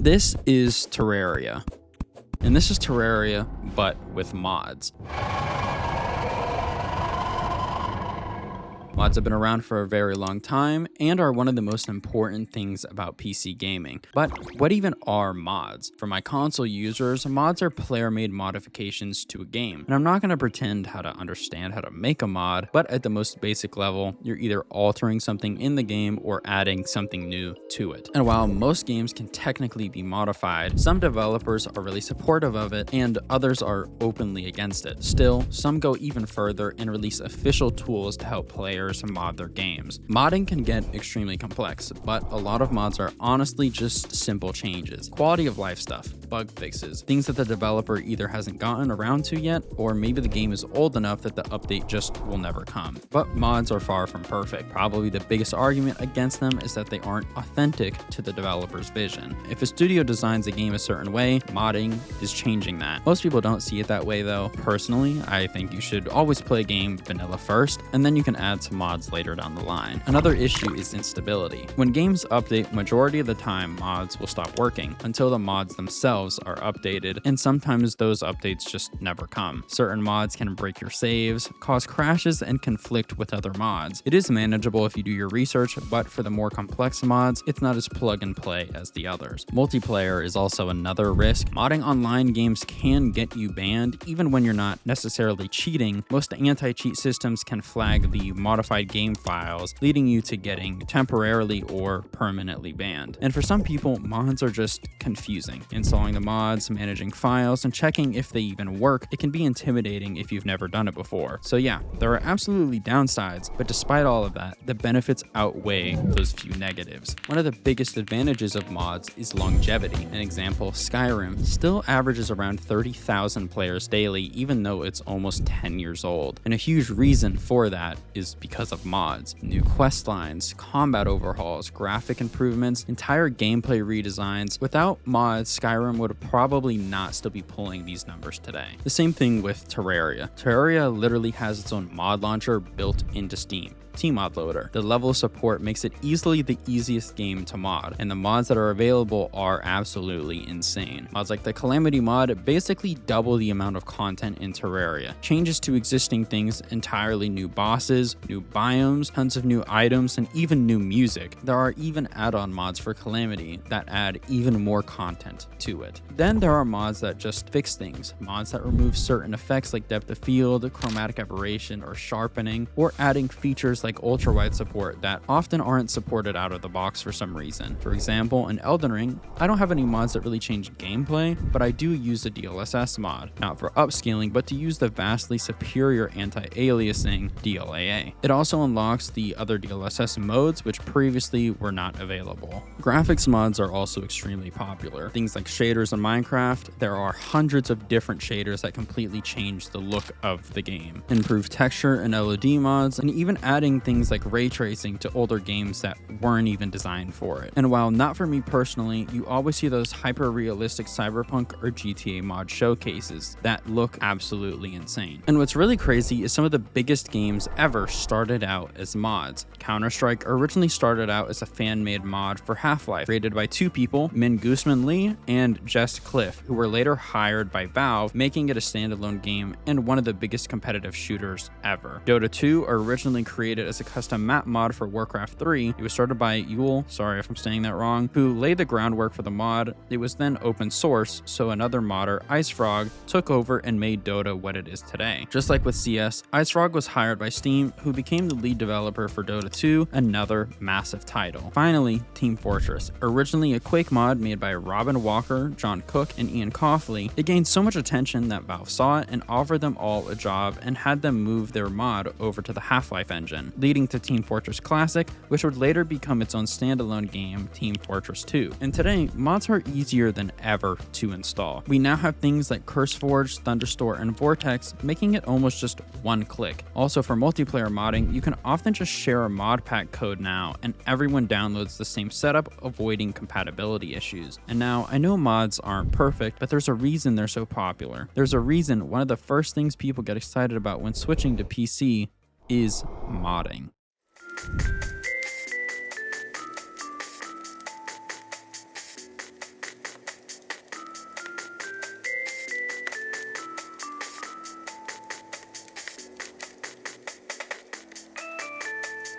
This is Terraria, and this is Terraria, but with mods. Mods have been around for a very long time and are one of the most important things about PC gaming. But what even are mods? For my console users, mods are player-made modifications to a game. And I'm not going to pretend how to understand how to make a mod, but at the most basic level, you're either altering something in the game or adding something new to it. And while most games can technically be modified, some developers are really supportive of it and others are openly against it. Still, some go even further and release official tools to help players mod their games. Modding can get extremely complex, but a lot of mods are honestly just simple changes. Quality of life stuff, bug fixes, things that the developer either hasn't gotten around to yet, or maybe the game is old enough that the update just will never come. But mods are far from perfect. Probably the biggest argument against them is that they aren't authentic to the developer's vision. If a studio designs a game a certain way, modding is changing that. Most people don't see it that way though. Personally, I think you should always play a game vanilla first, and then you can add some mods later down the line. Another issue is instability. When games update, majority of the time mods will stop working until the mods themselves are updated, and sometimes those updates just never come. Certain mods can break your saves, cause crashes, and conflict with other mods. It is manageable if you do your research, but for the more complex mods, it's not as plug and play as the others. Multiplayer is also another risk. Modding online games can get you banned, even when you're not necessarily cheating. Most anti-cheat systems can flag the modified game files, leading you to getting temporarily or permanently banned. And for some people, mods are just confusing. Installing the mods, managing files, and checking if they even work, it can be intimidating if you've never done it before. So yeah, there are absolutely downsides, but despite all of that, the benefits outweigh those few negatives. One of the biggest advantages of mods is longevity. An example, Skyrim still averages around 30,000 players daily, even though it's almost 10 years old. And a huge reason for that is because of mods. New quest lines, combat overhauls, graphic improvements, entire gameplay redesigns. Without mods, Skyrim would probably not still be pulling these numbers today. The same thing with Terraria. Terraria literally has its own mod launcher built into Steam. Tmod Loader. The level of support makes it easily the easiest game to mod, and the mods that are available are absolutely insane. Mods like the Calamity mod basically double the amount of content in Terraria. Changes to existing things, entirely new bosses, new biomes, tons of new items, and even new music. There are even add-on mods for Calamity that add even more content to it. Then there are mods that just fix things. Mods that remove certain effects like depth of field, chromatic aberration, or sharpening, or adding features like ultra-wide support that often aren't supported out of the box for some reason. For example, in Elden Ring, I don't have any mods that really change gameplay, but I do use the DLSS mod, not for upscaling, but to use the vastly superior anti-aliasing DLAA. It also unlocks the other DLSS modes, which previously were not available. Graphics mods are also extremely popular. Things like shaders in Minecraft, there are hundreds of different shaders that completely change the look of the game. Improved texture and LOD mods, and even adding things like ray tracing to older games that weren't even designed for it. And while not for me personally, you always see those hyper-realistic Cyberpunk or GTA mod showcases that look absolutely insane. And what's really crazy is some of the biggest games ever started out as mods. Counter-Strike originally started out as a fan-made mod for Half-Life, created by two people, Min Guzman Lee and Jess Cliff, who were later hired by Valve, making it a standalone game and one of the biggest competitive shooters ever. Dota 2 originally created as a custom map mod for Warcraft 3. It was started by Yule, sorry if I'm saying that wrong, who laid the groundwork for the mod. It was then open source, so another modder, IceFrog, took over and made Dota what it is today. Just like with CS, IceFrog was hired by Steam, who became the lead developer for Dota 2, another massive title. Finally, Team Fortress, originally a Quake mod made by Robin Walker, John Cook, and Ian Coughley. It gained so much attention that Valve saw it and offered them all a job and had them move their mod over to the Half-Life engine, leading to Team Fortress Classic, which would later become its own standalone game, Team Fortress 2. And today, mods are easier than ever to install. We now have things like CurseForge, Thunderstore, and Vortex, making it almost just one click. Also, for multiplayer modding, you can often just share a mod pack code now, and everyone downloads the same setup, avoiding compatibility issues. And now, I know mods aren't perfect, but there's a reason they're so popular. There's a reason one of the first things people get excited about when switching to PC is modding.